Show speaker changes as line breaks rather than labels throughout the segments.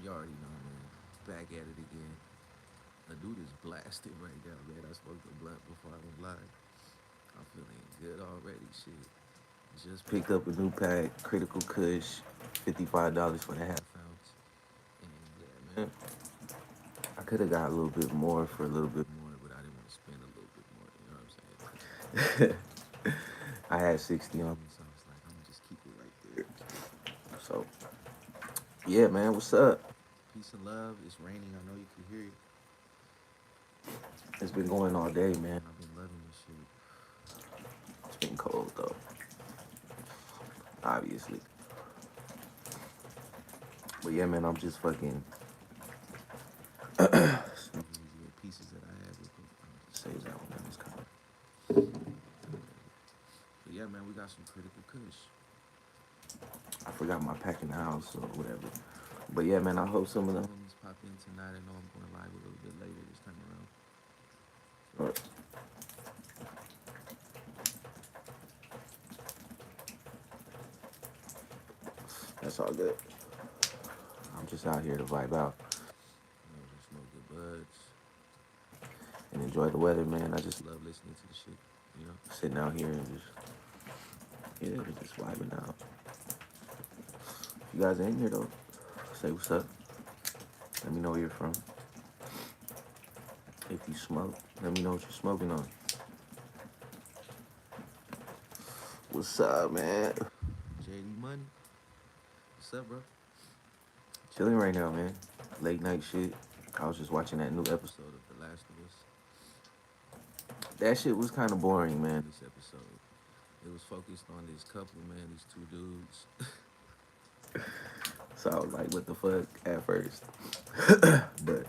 You already know, man. Back at it again. The dude is blasted right now, man. I smoked a blunt before I went live. I'm feeling good already. Shit. Just picked up a new pack, Critical Kush, $55 for the half ounce. And yeah, man. I could have got a little bit more for a little bit more, but I didn't want to spend a little bit more. You know what I'm saying? I had 60 on me, so I was like, I'm gonna just keep it right there. So, yeah, man, what's up? Peace and love. It's raining. I know you can hear it. It's been going all day, man. I've been loving this shit. It's been cold though, obviously. But yeah, man, I'm just fucking some of these little pieces that I had with me. I'm gonna just save that one in this car. But yeah, man, we got some critical kush. I forgot my pack in the house or whatever. But yeah, man, I hope some of the homies pop in tonight. I know I'm going live a little bit later this time around. But that's all good. I'm just out here to vibe out. You know, just smoke good buds and enjoy the weather, man. I just love listening to the shit. You know, sitting out here and just vibing out. If you guys are in here though, say what's up. Let me know where you're from. If you smoke, let me know what you're smoking on. What's up, man? JD Money. What's up, bro? Chilling right now, man. Late night shit. I was just watching that new episode of The Last of Us. That shit was kind of boring, man. This episode. It was focused on this couple, man. These two dudes. So I was like, what the fuck at first. But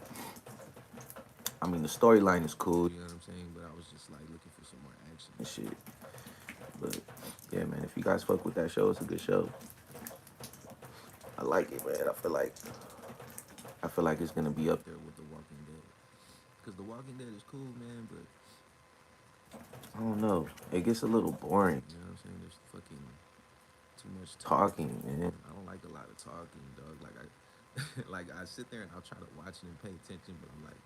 I mean, the storyline is cool, you know what I'm saying? But I was just like looking for some more action and shit. But yeah, man, if you guys fuck with that show, it's a good show. I like it, man. I feel like it's gonna be up there with The Walking Dead. Cause The Walking Dead is cool, man, but I don't know. It gets a little boring. You know what I'm saying? There's fucking too much talking, man. I don't like a lot of talking, dog. Like like I sit there and I'll try to watch it and pay attention, but I'm like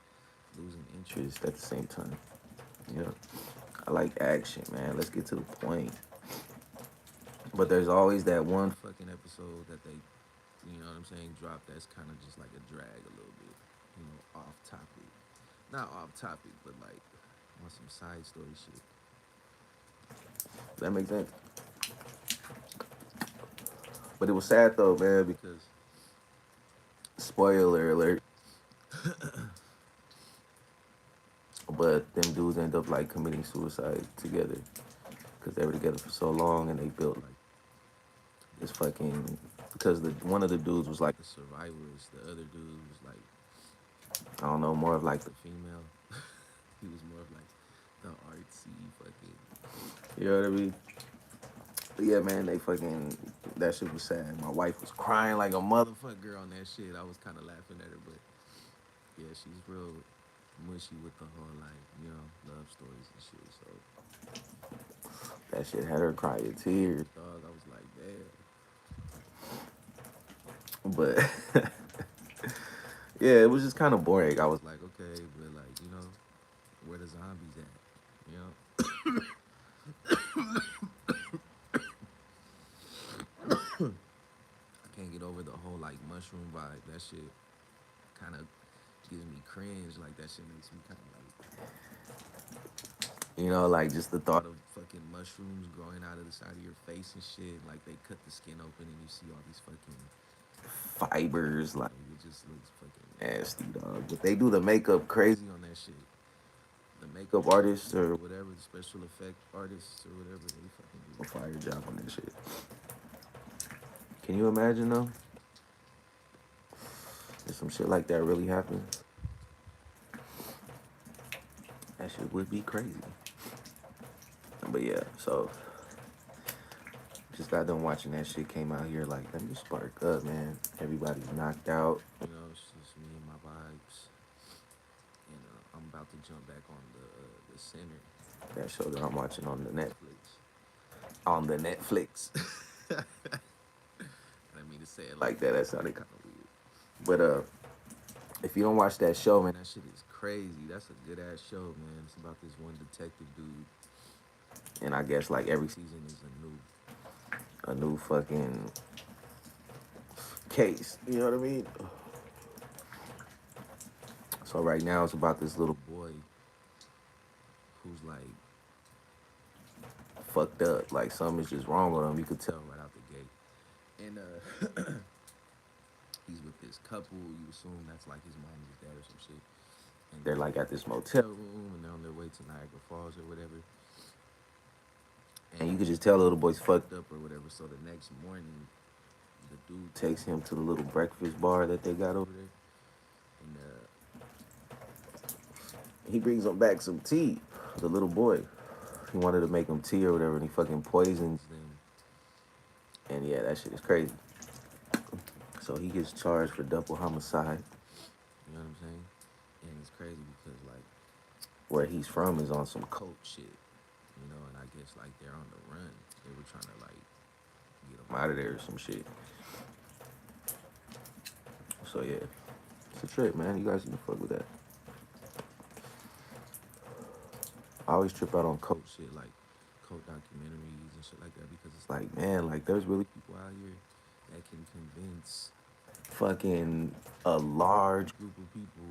losing interest at the same time. Yeah. I like action, man. Let's get to the point. But there's always that one fucking episode that they, you know what I'm saying, drop that's kind of just like a drag a little bit, you know, off topic. Not off topic, but like on some side story shit. Does that make sense? But it was sad though, man, because spoiler alert, but them dudes end up like committing suicide together because they were together for so long and they built like this fucking because the one of the dudes was like a survivalist, the other dude was like I don't know, more of like the female. He was more of like the artsy fucking, you know what I mean? But yeah, man, they fucking that shit was sad. My wife was crying like a motherfucker on that shit. I was kind of laughing at her, but yeah, she's real mushy with the whole like you know love stories and shit. So that shit had her crying tears, dog. I was like, damn. But yeah, it was just kind of boring. I was like, okay, but like you know, where the zombies at? You know, I can't get over the whole like mushroom vibe. That shit kind of gives me cringe. Like that shit makes me kind of like you know, like just the thought of fucking mushrooms growing out of the side of your face and shit. Like they cut the skin open and you see all these fucking fibers. Like it just looks fucking nasty, dog. But they do the makeup crazy on that shit. The makeup artists or whatever, the special effect artists or whatever, they fucking do a fire job on that shit. Can you imagine though? If some shit like that really happened, that shit would be crazy. But yeah, so just got done watching that shit. Came out here like, let me spark up, man. Everybody's knocked out. You know, it's just me and my vibes. And I'm about to jump back on the center. That show that I'm watching on the Netflix. On the Netflix. I didn't mean to say it like that. That sounded kind of weird. But if you don't watch that show, man, that shit is crazy. That's a good ass show, man. It's about this one detective dude, and I guess like every season is a new fucking case. You know what I mean? So right now it's about this little boy who's like fucked up. Like something is just wrong with him. You could tell right out the gate. And he's with this couple. You assume that's like his mom and his dad or some shit. And they're like at this motel room and they're on their way to Niagara Falls or whatever. And you could just tell the little boy's fucked up or whatever. So the next morning, the dude takes him to the little breakfast bar that they got over there. And he brings him back some tea, the little boy. He wanted to make him tea or whatever, and he fucking poisons them. And yeah, that shit is crazy. So he gets charged for double homicide. You know what I'm saying? And it's crazy because like where he's from is on some cult shit. You know, and I guess like they're on the run. They were trying to like get him out of there or some shit. So yeah, it's a trip, man. You guys need to fuck with that. I always trip out on cult shit, like cult documentaries and shit like that, because it's like, man, like there's really people out here that can convince fucking a large group of people,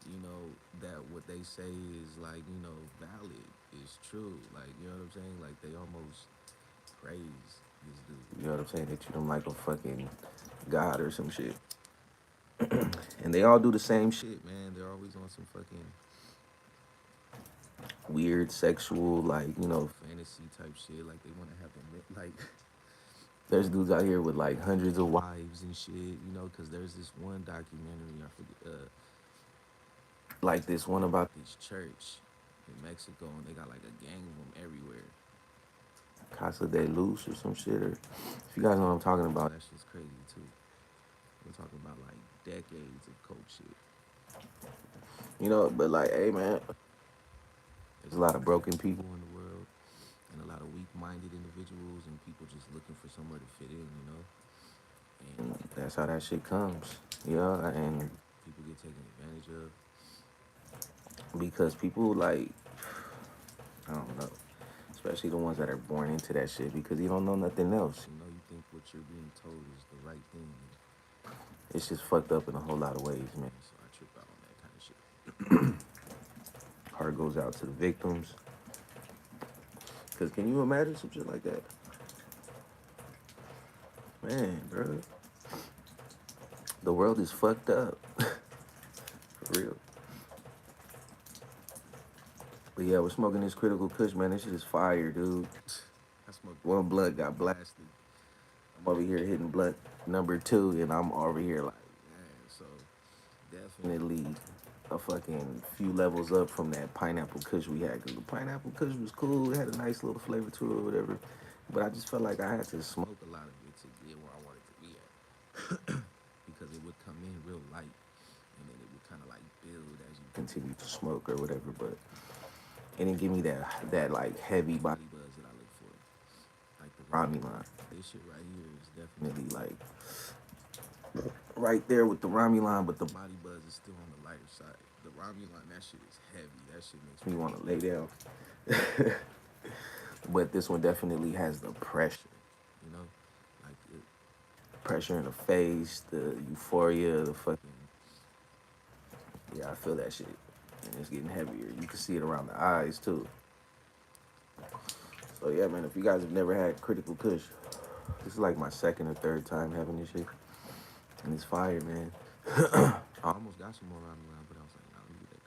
you know, that what they say is like, you know, valid, is true. Like, you know what I'm saying? Like they almost praise this dude. You know what I'm saying? They treat him like a fucking god or some shit. And they all do the same shit, man. They're always on some fucking weird sexual, like, you know, fantasy type shit. Like they want to have them, like, there's dudes out here with like hundreds of wives and shit, you know, because there's this one documentary, I forget, like this one about this church in Mexico, and they got like a gang of them everywhere. Casa de Luz or some shit, or if you guys know what I'm talking about, that shit's crazy too. We're talking about like decades of cult shit. You know, but like, hey man, there's a lot of broken people in the world and a lot of weak-minded individuals and people just looking for somewhere to fit in, you know? And that's how that shit comes, yeah, and people get taken advantage of because people like, I don't know, especially the ones that are born into that shit because you don't know nothing else. You know, you think what you're being told is the right thing. It's just fucked up in a whole lot of ways, man. So I trip out on that kind of shit. Heart goes out to the victims. Because can you imagine some shit like that? Man, bro. The world is fucked up. For real. But yeah, we're smoking this critical Kush, man. This shit is fire, dude. I smoked one blunt, got blasted. I'm over here hitting blunt number 2, and I'm over here like, man, so definitely a fucking few levels up from that pineapple Kush we had. Because the pineapple Kush was cool. It had a nice little flavor to it or whatever. But I just felt like I had to smoke a lot of it to get where I wanted to be at. Because it would come in real light. And then it would kind of like build as you continue to smoke or whatever. But it didn't give me that like heavy body buzz that I look for. Like the Rami line. This shit right here is definitely like right there with the Rami line, but the body buzz is still on the lighter side. The Rami line, that shit is heavy. That shit makes me want to lay down. But this one definitely has the pressure, you know? Like the pressure in the face, the euphoria, the fucking... Yeah, I feel that shit. And it's getting heavier. You can see it around the eyes, too. So yeah, man, if you guys have never had Critical Kush, this is like my second or third time having this shit. And it's fire, man. I almost got some more around the line, but I was like, nah, let me get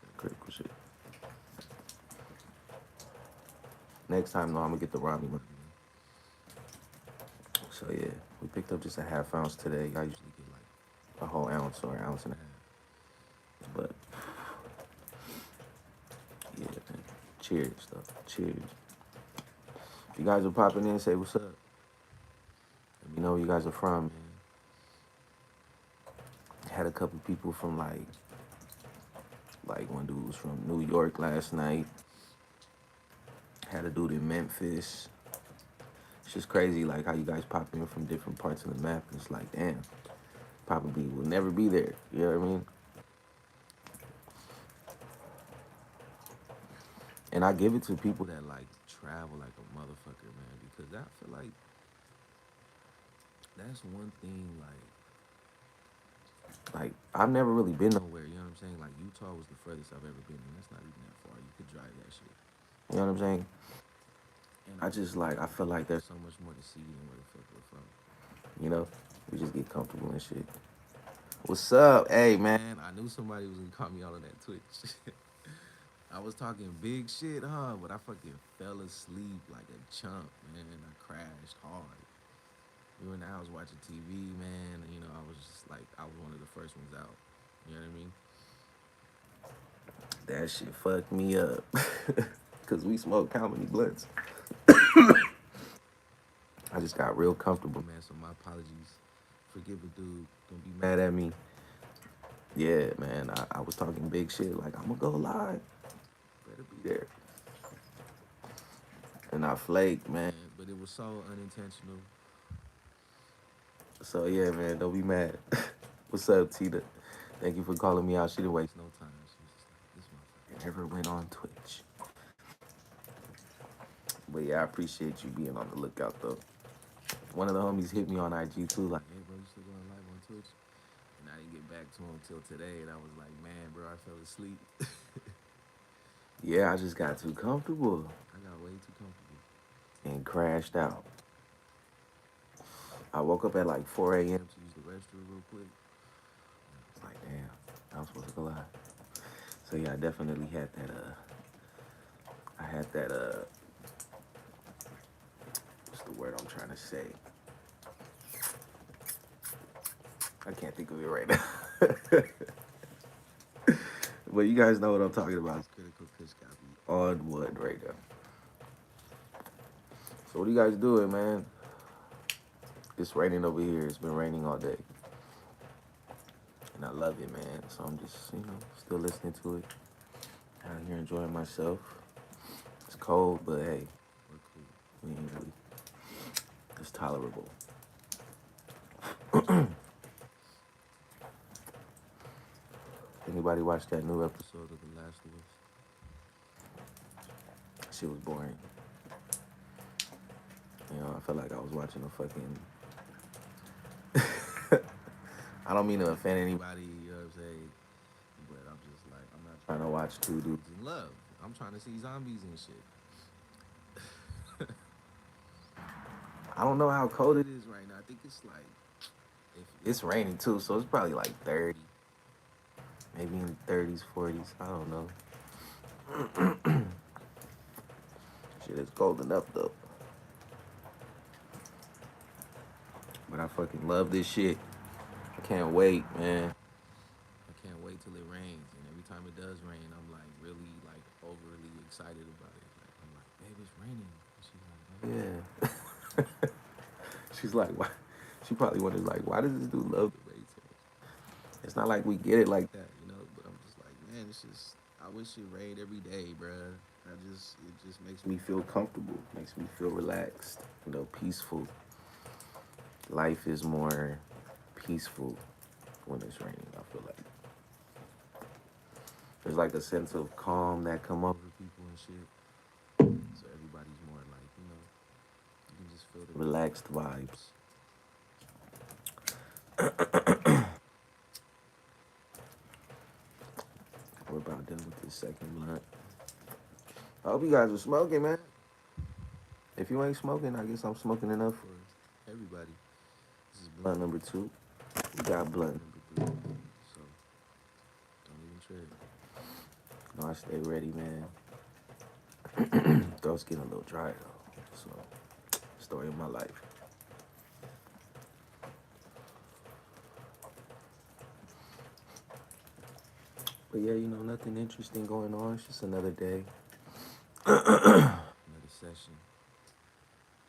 that critical shit. Next time, though, I'm gonna get the Rami one. So yeah, we picked up just a half ounce today. I usually get like a whole ounce or an ounce and a half. But yeah, man. Cheers, stuff. Cheers. If you guys are popping in, say what's up. Let me know where you guys are from, man. Had a couple people from like one dude was from New York last night. Had a dude in Memphis. It's just crazy, like how you guys pop in from different parts of the map, and it's like, damn, probably will never be there. You know what I mean? And I give it to people that like travel like a motherfucker, man, because I feel like that's one thing. Like I've never really been nowhere. You know what I'm saying? Like Utah was the furthest I've ever been, and that's not even that far. You could drive that shit. You know what I'm saying? And I just like I feel like there's so much more to see than where the fuck we're from. You know, we just get comfortable and shit. What's up? Hey man, I knew somebody was gonna call me out on that Twitch. I was talking big shit, huh? But I fucking fell asleep like a chump, man. I crashed hard. We were in the house watching TV, man. You know, I was just like, I was one of the first ones out. You know what I mean? That shit fucked me up. Cause we smoked how many blunts? I just got real comfortable, man. So my apologies. Forgive a dude. Don't be mad at me. Yeah, man. I was talking big shit. Like, I'm gonna go live. Better be there. And I flaked, man. But it was so unintentional. So yeah, man. Don't be mad. What's up, Tina? Thank you for calling me out. She didn't waste no time. She was just like, this motherfucker never went on Twitch. But yeah, I appreciate you being on the lookout though. One of the homies hit me on IG too, like, hey bro, you still going live on Twitch? And I didn't get back to him till today, and I was like, man, bro, I fell asleep. Yeah, I just got too comfortable. I got way too comfortable. And crashed out. I woke up at like 4 a.m. to use the restroom real quick. It's like, damn, I was supposed to go live. So yeah, I definitely had that, I had that, what's the word I'm trying to say? I can't think of it right now. But you guys know what I'm talking about. It's critical Kush got me on wood right now. So what are you guys doing, man? It's raining over here. It's been raining all day. And I love it, man. So I'm just, still listening to it. Out here enjoying myself. It's cold, but hey, we're cool. We ain't really. It's tolerable. Anybody watch that new episode of The Last of Us? Shit was boring. I felt like I was watching a fucking. I don't mean to offend anybody, you know what I'm saying? But I'm just like, I'm not trying to watch two dudes in love. I'm trying to see zombies and shit. I don't know how cold it is right now. I think it's like, if it's raining too, so it's probably like 30. Maybe in the 30s, 40s. I don't know. Shit, it's cold enough though. But I fucking love this shit. I can't wait, man. I can't wait till it rains. And every time it does rain, I'm like really like overly excited about it. Like, I'm like, babe, it's raining. And she's like, oh, yeah. She's like, why? She probably wonders like, why does this dude love the rain so much? It's not like we get it like that, But I'm just like, man, it's just, I wish it rained every day, bruh. It just makes me feel comfortable. Makes me feel relaxed, peaceful. Life is more peaceful when it's raining. I feel like there's like a sense of calm that come over people and shit. So everybody's more like, you can just feel the relaxed vibes. We're about done with this second blunt. I hope you guys are smoking, man. If you ain't smoking, I guess I'm smoking enough for everybody. This is blunt number 2. We got blunt number 3. So don't even trip. No, I stay ready, man. Throat's getting a little dry though. So story of my life. But yeah, nothing interesting going on. It's just another day. Another session.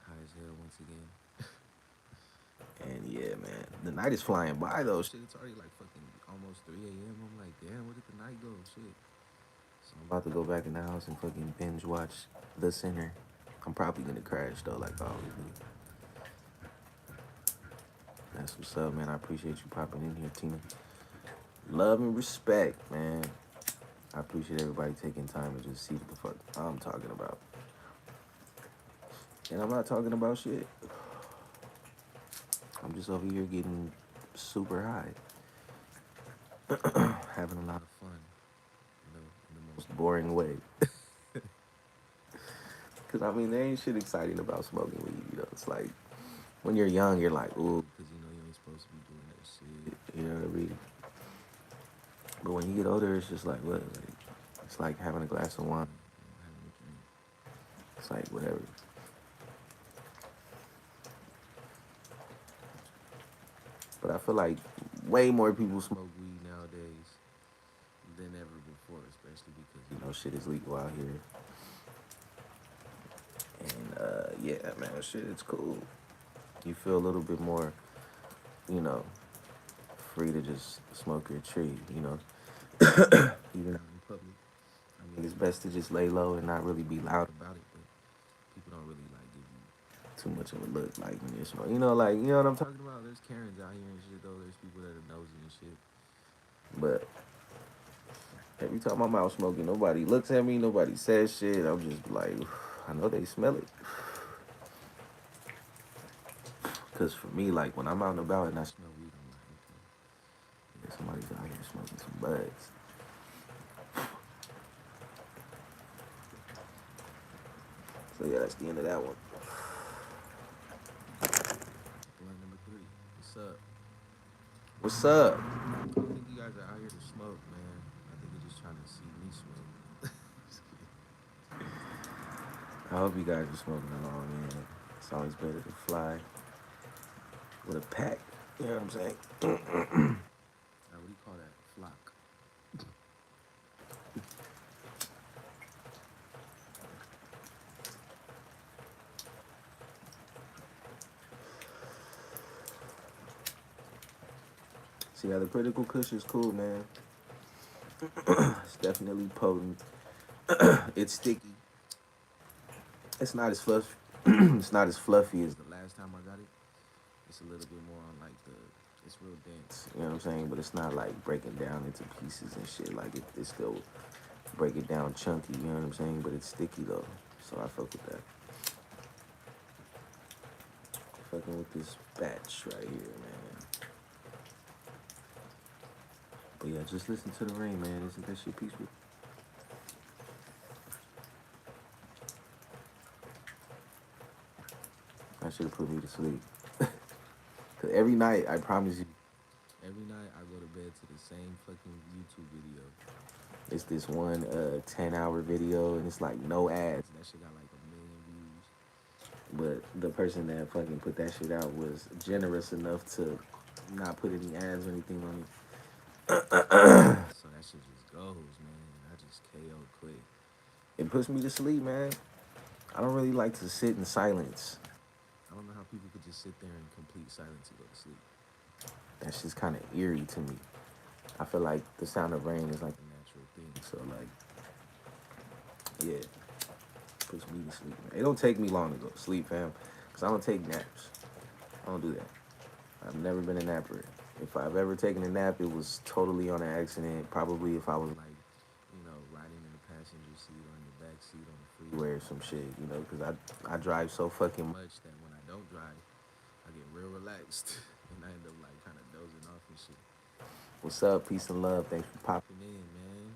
High as hell once again. And yeah, man. The night is flying by though. Shit, it's already like fucking almost 3 a.m. I'm like, damn, where did the night go? Shit. So I'm about to go back in the house and fucking binge watch The Sinner. I'm probably gonna crash though, like I always do. That's what's up, man. I appreciate you popping in here, Tina. Love and respect, man. I appreciate everybody taking time to just see what the fuck I'm talking about. And I'm not talking about shit. I'm just over here getting super high, having a lot of fun, in the most boring way. Cause I mean, there ain't shit exciting about smoking weed. It's like when you're young, you're like, ooh, cause you ain't supposed to be doing that shit. You know what I mean? But when you get older, it's just like what? Like, it's like having a glass of wine, having a drink. It's like whatever. But I feel like way more people smoke weed nowadays than ever before, especially because shit is legal out here. And yeah, man, shit, it's cool. You feel a little bit more, you know, free to just smoke your tree, even out in public. I mean, it's best to just lay low and not really be loud about it, but people don't really like give you too much of a look like when you're smoking. Like you know what I'm talking about? There's Karens out here and shit though. There's people that are nosy and shit. But every time I'm out smoking, nobody looks at me, nobody says shit. I'm just like, I know they smell it. Cause for me, like when I'm out and about and I smell weed, I'm like, okay, yeah, somebody's out here smoking some buds. So yeah, that's the end of that one. Blunt number 3. What's up? What's up? I don't think you guys are out here to smoke, man. I think you're just trying to see me smoke. I hope you guys are smoking along, man. It's always better to fly with a pack. You know what I'm saying? What do you call that? Flock. See, yeah, the critical Kush is cool, man. It's definitely potent. It's sticky. It's not as fluffy. It's not as fluffy as the last time I got it. It's a little bit more on like the. It's real dense. You know what I'm saying? But it's not like breaking down into pieces and shit. Like it still break it down chunky. You know what I'm saying? But it's sticky though. So I fuck with that. Fucking with this batch right here, man. But yeah, just listen to the rain, man. Isn't that shit peaceful? That should have put me to sleep. Cause every night, I promise you, every night I go to bed to the same fucking YouTube video. It's this one 10-hour video, and it's like no ads. That shit got like 1 million views. But the person that fucking put that shit out was generous enough to not put any ads or anything on it. So that shit just goes, man. I just KO quick. It puts me to sleep, man. I don't really like to sit in silence. I don't know how people could just sit there in complete silence and go to sleep. That's just kind of eerie to me. I feel like the sound of rain is like a natural thing. So like, yeah, puts me to sleep. Man. It don't take me long to go to sleep, fam, because I don't take naps. I don't do that. I've never been a napper. If I've ever taken a nap, it was totally on an accident. Probably if I was like, riding in the passenger seat or in the back seat on the freeway or some shit, because I drive so fucking much that when I don't drive, I get real relaxed and I end up like kind of dozing off and shit. What's up? Peace and love. Thanks for popping in, man.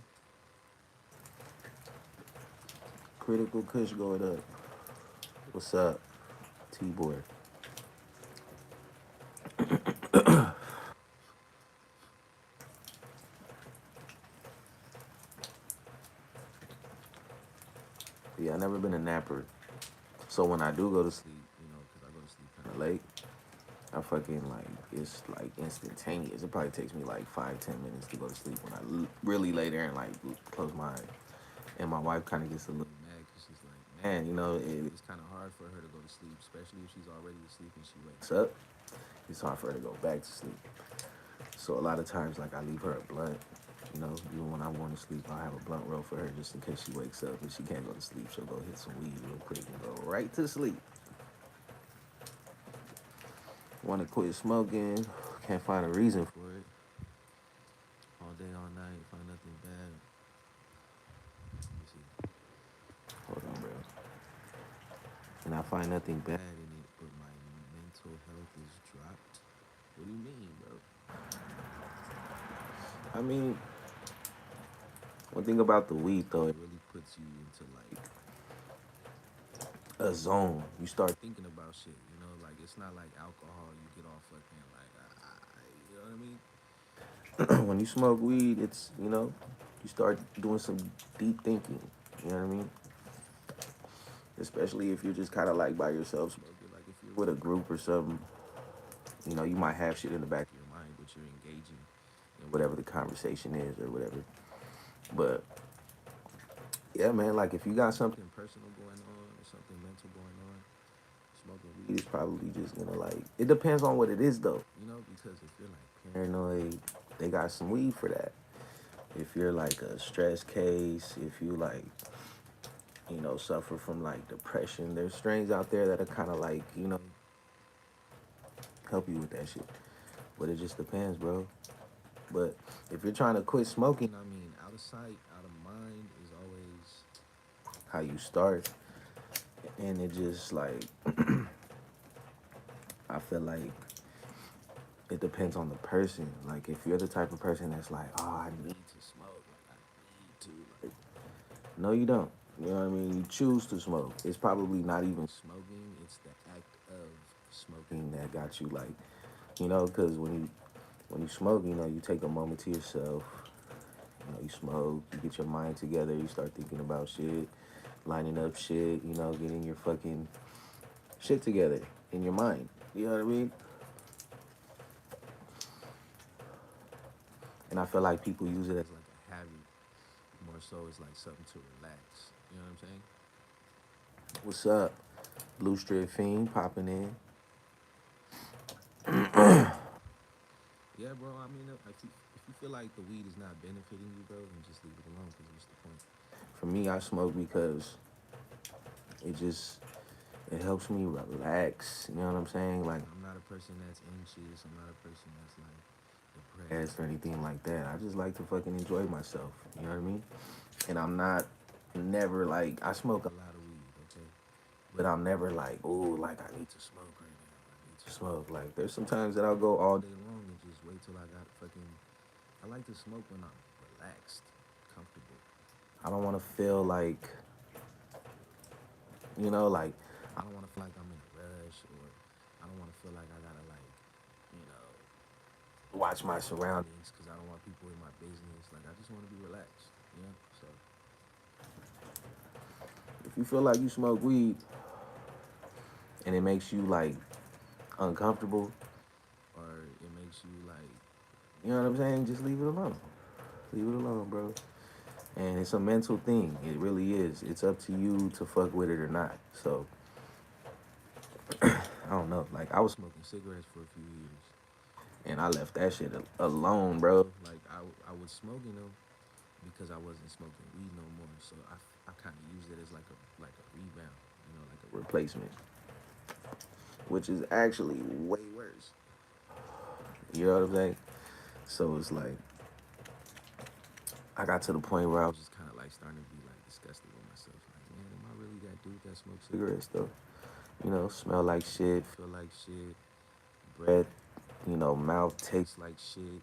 Critical Kush going up. What's up? T-Boy. Yeah, I never been a napper. So when I do go to sleep, because I go to sleep kind of late, I fucking like, it's like instantaneous. It probably takes me like 5-10 minutes to go to sleep when I really lay there and like close my eyes. And my wife kind of gets a little mad because she's like, man, it's kind of hard for her to go to sleep, especially if she's already asleep and she wakes up. It's hard for her to go back to sleep. So a lot of times, like, I leave her a blunt, You know, even when I'm going to sleep, I'll have a blunt roll for her just in case she wakes up and she can't go to sleep. She'll go hit some weed real quick and go right to sleep. Want to quit smoking, can't find a reason for it. All day, all night, find nothing bad. Let me see. Hold on, bro. And I find nothing bad in it, but my mental health is dropped. What do you mean, bro? I mean, one thing about the weed though, it really puts you into like a zone. You start thinking about shit, you know, like it's not like alcohol. You get all fucking like, you know what I mean? When you smoke weed, it's you start doing some deep thinking. You know what I mean? Especially if you're just kind of like by yourself smoking. Like if you're with a group or something, you might have shit in the back of your mind, but you're engaging in whatever the conversation is or whatever. But yeah, man, like if you got something personal going on or something mental going on, smoking weed is probably just gonna like. It depends on what it is though, because if you're like paranoid, they got some weed for that. If you're like a stress case, if you like, suffer from like depression, there's strains out there that are kind of like, help you with that shit. But it just depends, bro. But if you're trying to quit smoking, I mean, out of sight, out of mind is always how you start. And it just like, I feel like it depends on the person. Like, if you're the type of person that's like, oh, I need to smoke, like, I need to, like, no, you don't. You know what I mean? You choose to smoke. It's probably not even smoking. It's the act of smoking that got you, like, because when you smoke, you take a moment to yourself. You smoke, you get your mind together, you start thinking about shit, lining up shit, getting your fucking shit together in your mind. You know what I mean? And I feel like people use it as like a habit. More so it's like something to relax. You know what I'm saying? What's up? Blue Strip Fiend popping in. Yeah, bro. I mean, if you feel like the weed is not benefiting you, bro, then just leave it alone. Because what's the point? For me, I smoke because it helps me relax. You know what I'm saying? Like, I'm not a person that's anxious. I'm not a person that's like depressed or anything like that. I just like to fucking enjoy myself. You know what I mean? And I'm not never like I smoke a lot of weed, okay? But I'm never like, oh, like I need to smoke right now. I need to smoke. Like there's some times that I'll go all day long and just wait till I got fucking. I like to smoke when I'm relaxed, comfortable. I don't want to feel like, like I don't want to feel like I'm in a rush, or I don't want to feel like I gotta like, you know, watch my surroundings because I don't want people in my business. Like I just want to be relaxed, So if you feel like you smoke weed and it makes you like uncomfortable, or it makes you like, you know what I'm saying, just leave it alone. Leave it alone, bro. And it's a mental thing. It really is. It's up to you to fuck with it or not. So I don't know. Like I was smoking cigarettes for a few years, and I left that shit alone, bro. Like I was smoking them because I wasn't smoking weed no more. So I kind of used it as like a rebound, like a replacement, which is actually way worse. You know what I'm saying? So it's like I got to the point where I was just kind of like starting to be like disgusted with myself. Like, man, am I really that dude that smokes cigarettes though? Smell like shit, feel like shit, breath, mouth tastes like shit.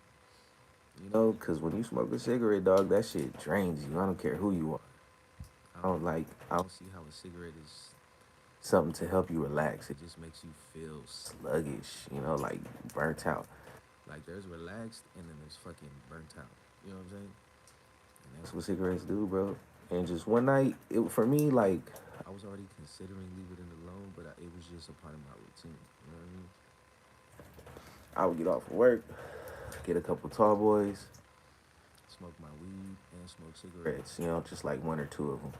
Because when you smoke a cigarette, dog, that shit drains you. I don't care who you are. I don't see how a cigarette is something to help you relax. It just makes you feel sluggish, like burnt out. Like there's relaxed and then there's fucking burnt out. You know what I'm saying? And that's what cigarettes do, bro. And just one night, for me, like, I was already considering leaving it alone, but it was just a part of my routine. You know what I mean? I would get off of work, get a couple tall boys, smoke my weed, and smoke cigarettes. Just like one or two of them.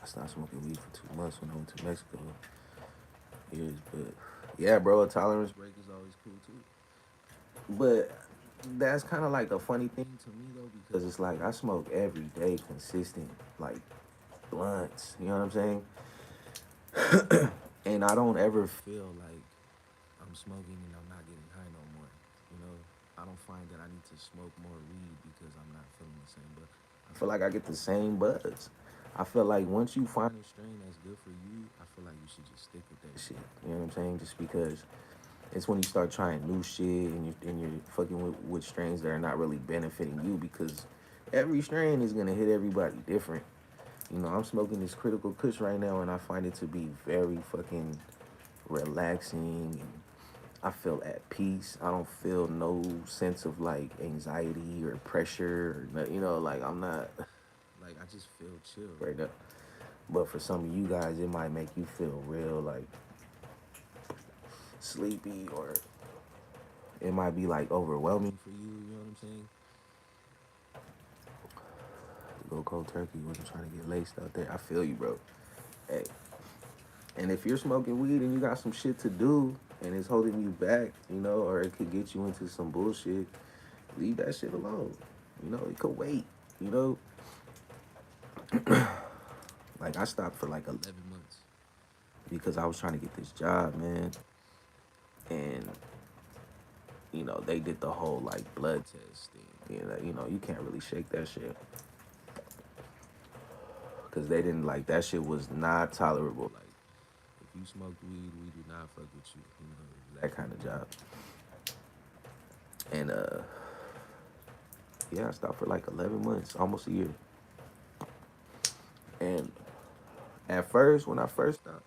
I stopped smoking weed for 2 months when I went to Mexico. Years, but yeah, bro, a tolerance break is always cool too. But that's kind of like a funny thing to me though, because it's like I smoke every day, consistent, like blunts. You know what I'm saying? And I don't ever feel like I'm smoking and I'm not getting high no more. You know, I don't find that I need to smoke more weed because I'm not feeling the same. But I feel like I get the same buzz. I feel like once you find a strain that's good for you, I feel like you should just stick with that shit. You know what I'm saying? Just because it's when you start trying new shit and you're fucking with strains that are not really benefiting you, because every strain is gonna hit everybody different. You know, I'm smoking this critical kush right now and I find it to be very fucking relaxing, and I feel at peace. I don't feel no sense of like anxiety or pressure or you know, like I'm not like I just feel chill right now. But for some of you guys, it might make you feel real like sleepy, or it might be like overwhelming for you. You know what I'm saying? Go cold turkey. Wasn't trying to get laced out there. I feel you, bro. Hey, and if you're smoking weed and you got some shit to do and it's holding you back, you know, or it could get you into some bullshit, leave that shit alone. You know, it could wait. You know, like I stopped for like 11 months because I was trying to get this job, man. And, you know, they did the whole like blood test thing. You can't really shake that shit because they didn't like that shit was not tolerable. Like, if you smoke weed, we do not fuck with you. You know, that kind of job. And yeah, I stopped for like 11 months, almost a year. And at first, when I first stopped,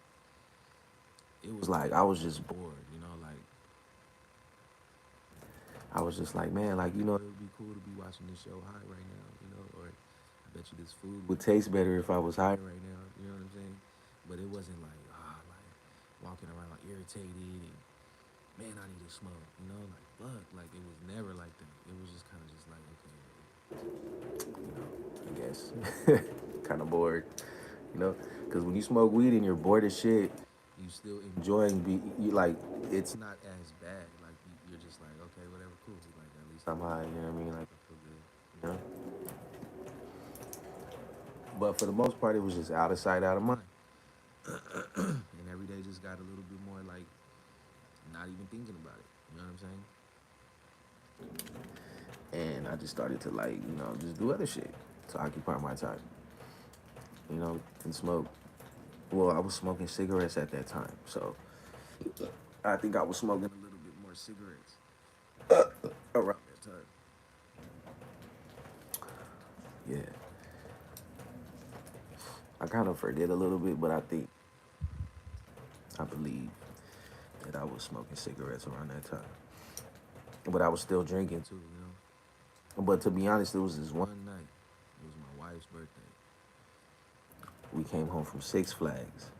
it was like I was just bored, you know, like I was just like, man, like, it would be cool to be watching this show high right now, or I bet you this food would taste better if I was high right now, you know what I'm saying? But it wasn't like, like walking around irritated and man, I need to smoke, like fuck, like it was never like that. It was just kind of just like, okay, I guess, kind of bored, because when you smoke weed and you're bored as shit, you still enjoying you like it's not as bad. Like you're just like, okay, whatever, cool. Like at least I'm high. You know what I mean? Like I feel good. You know. But for the most part, it was just out of sight, out of mind. And every day just got a little bit more like not even thinking about it. You know what I'm saying? And I just started to like, just do other shit to occupy my time. And smoke. Well, I was smoking cigarettes at that time, so I think I was smoking a little bit more cigarettes around that time. Yeah, I kind of forget a little bit, but I believe that I was smoking cigarettes around that time. But I was still drinking too, But to be honest, it was this one night. It was my wife's birthday. We came home from Six Flags.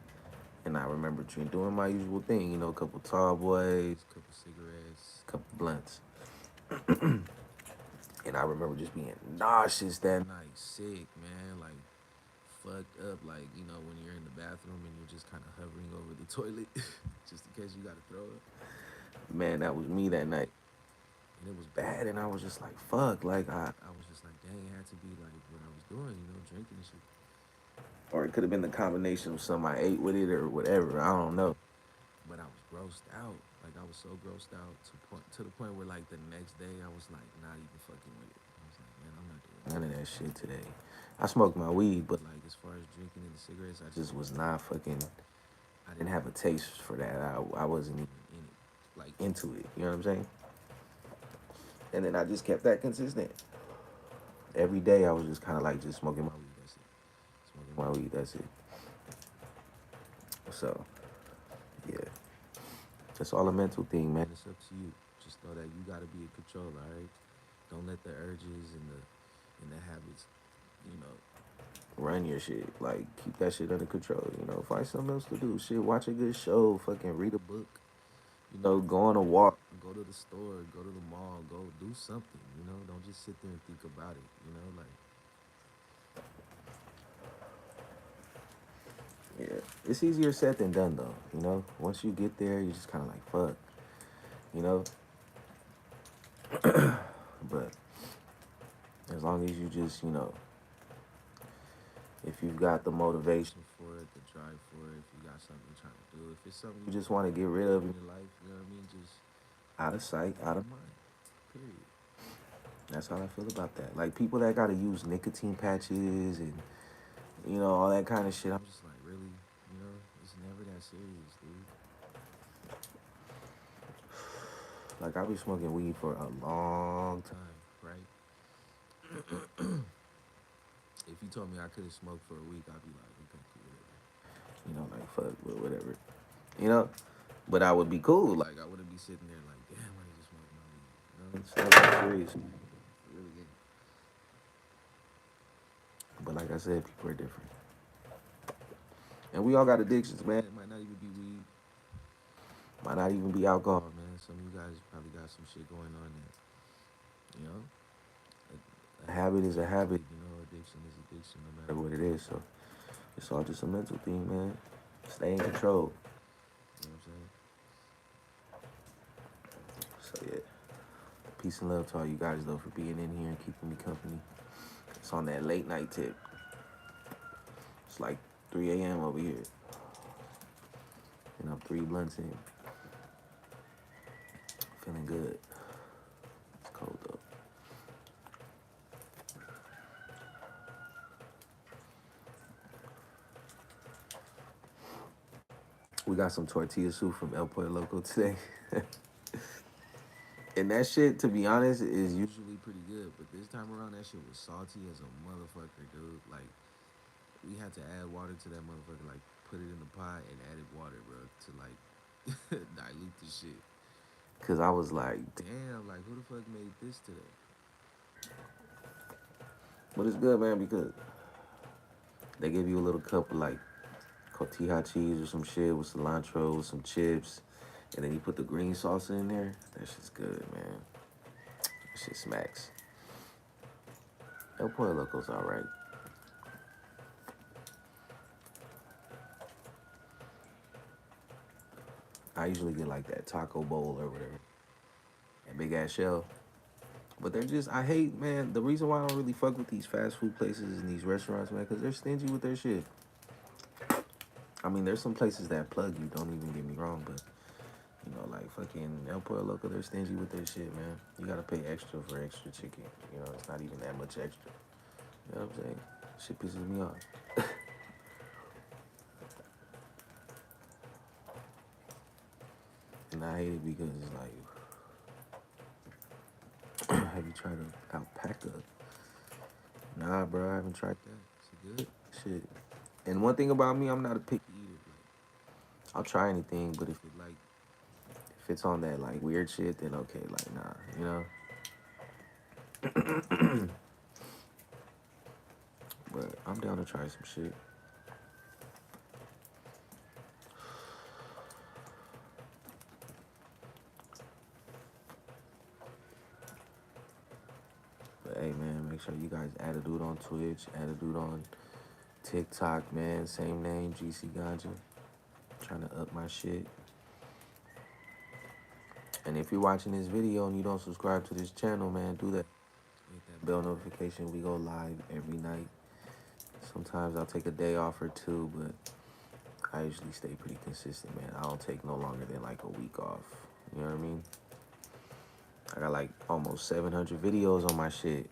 And I remember doing my usual thing, a couple tall boys, a couple cigarettes, a couple blunts. And I remember just being nauseous that night, sick, man, like fucked up, like, when you're in the bathroom and you're just kind of hovering over the toilet just in case you got to throw up. Man, that was me that night. And it was bad, and I was just like, fuck, like, I was just like, dang, it had to be like what I was doing, drinking and shit. Or it could have been the combination of something I ate with it or whatever, I don't know. But I was grossed out. Like I was so grossed out to the point where like the next day I was like not even fucking with it. I was like, man, I'm not doing none of that shit today. I smoked my weed, but like as far as drinking and the cigarettes, I just was not fucking. I didn't have a taste for that. I wasn't even in it, like into it. You know what I'm saying? And then I just kept that consistent. Every day I was just kind of like just smoking my weed. That's it. Smoking my weed. That's it. So, yeah. It's all a mental thing, man. It's up to you. Just know that you gotta be in control, all right? Don't let the urges and the habits, you know, run your shit. Like keep that shit under control. Find something else to do. Shit, watch a good show. Fucking read a book. Go on a walk. Go to the store. Go to the mall. Go do something. Don't just sit there and think about it. Like yeah, it's easier said than done though. Once you get there, you're just kind of like fuck. You know. just, if you've got the motivation for it, the drive for it, if you got something you're trying to do, if it's something you just want to get rid of in your life, you know what I mean? Just out of sight, out of mind. Period. That's how I feel about that. Like people that gotta use nicotine patches and all that kind of shit. I'm just like, really, it's never that serious, dude. Like I've been smoking weed for a long time, right? If you told me I couldn't smoke for a week, I'd be like, okay, cool, whatever. Like fuck, whatever. You know, but I would be cool. Like I wouldn't be sitting there like, damn, I need to smoke my weed. It's not that serious. It really ain't. But like I said, people are different, and we all got addictions, man. It might not even be weed, might not even be alcohol, man. Some of you guys probably got some shit going on that, you know. A habit is a habit, addiction is addiction, no matter what it is. So it's all just a mental thing, man. Stay in control. You know what I'm saying? So yeah. Peace and love to all you guys though for being in here and keeping me company. It's on that late night tip. It's like 3 a.m. over here. And I'm 3 blunts in. Feeling good. It's cold though. We got some tortilla soup from El Pollo Loco today. And that shit, to be honest, is usually pretty good. But this time around, that shit was salty as a motherfucker, dude. Like, we had to add water to that motherfucker. Like, put it in the pot and added water, bro, to, like, dilute the shit. Because I was like, damn, like, who the fuck made this today? But it's good, man, because they give you a little cup of, like, cotija cheese or some shit with cilantro, with some chips. And then you put the green sauce in there. That shit's good, man. That shit smacks. El Pollo Loco's alright. I usually get like that taco bowl or whatever. That big ass shell. But they're just, I hate, man, the reason why I don't really fuck with these fast food places and these restaurants, man, because they're stingy with their shit. I mean, there's some places that plug you, don't even get me wrong, but, like fucking El Pollo Loco, they're stingy with their shit, man. You gotta pay extra for extra chicken. It's not even that much extra. You know what I'm saying? Shit pisses me off. And I hate it because it's like, have you tried an alpaca? Nah, bro, I haven't tried that. Is it good? Shit. And one thing about me, I'm not a picky eater. Like, I'll try anything, but if it's on that like weird shit, then okay, like nah, But I'm down to try some shit. But hey, man, make sure you guys add a dude on Twitch, add a dude on TikTok, man. Same name, GC Ganja. Trying to up my shit. And if you're watching this video and you don't subscribe to this channel, man, do that. Hit that bell notification. We go live every night. Sometimes I'll take a day off or two, but I usually stay pretty consistent, man. I don't take no longer than like a week off. You know what I mean? I got like almost 700 videos on my shit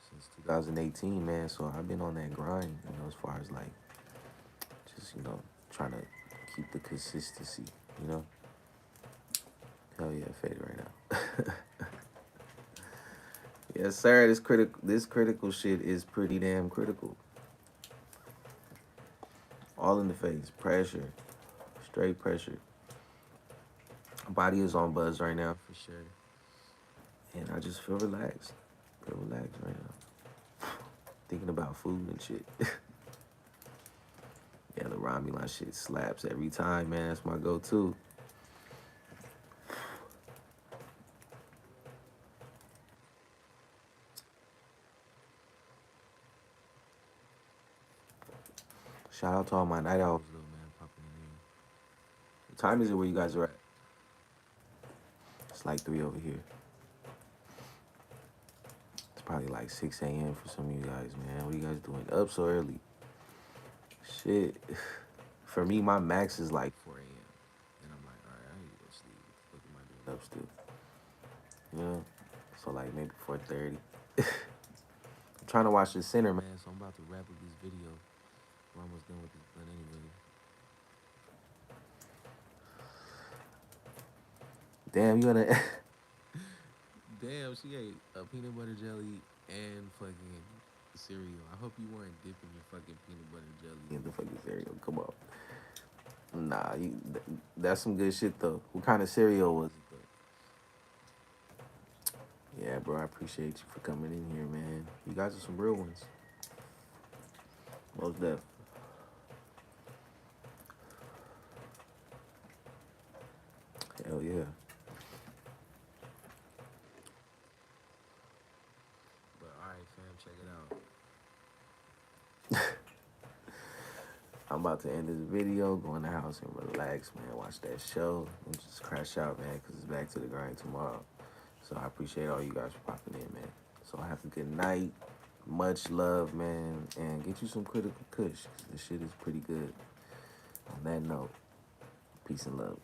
since 2018, man. So I've been on that grind, as far as like just, trying to keep the consistency, you know? Hell yeah, fade right now. Yes, sir. This critical shit is pretty damn critical. All in the face. Pressure. Straight pressure. My body is on buzz right now, for sure. And I just feel relaxed. Feel relaxed right now. Thinking about food and shit. Yeah, the Romulan shit slaps every time, man. That's my go-to. Shout out to all my night owls, though, man. Popping in here. What time is it where you guys are at? It's like 3 over here. It's probably probably like 6 a.m. for some of you guys, man. What are you guys doing up so early? Shit. For me, my max is like 4 a.m. And I'm like, all right, I need to go sleep. What the fuck am I doing up still? You know? So like maybe 4:30. I'm trying to watch the center, man. So I'm about to wrap up this video. We're almost done with this blunt anyway. Damn, you gonna damn, she ate a peanut butter jelly and fucking cereal. I hope you weren't dipping your fucking peanut butter jelly in the fucking cereal. Come on. Nah, that's some good shit though. What kind of cereal was it though? Yeah, bro, I appreciate you for coming in here, man. You guys are some real ones. Most def. Hell yeah. But alright, fam, check it out. I'm about to end this video, go in the house and relax, man. Watch that show and just crash out, man, because it's back to the grind tomorrow. So I appreciate all you guys for popping in, man. So have a good night. Much love, man. And get you some critical Kush, because this shit is pretty good. On that note, peace and love.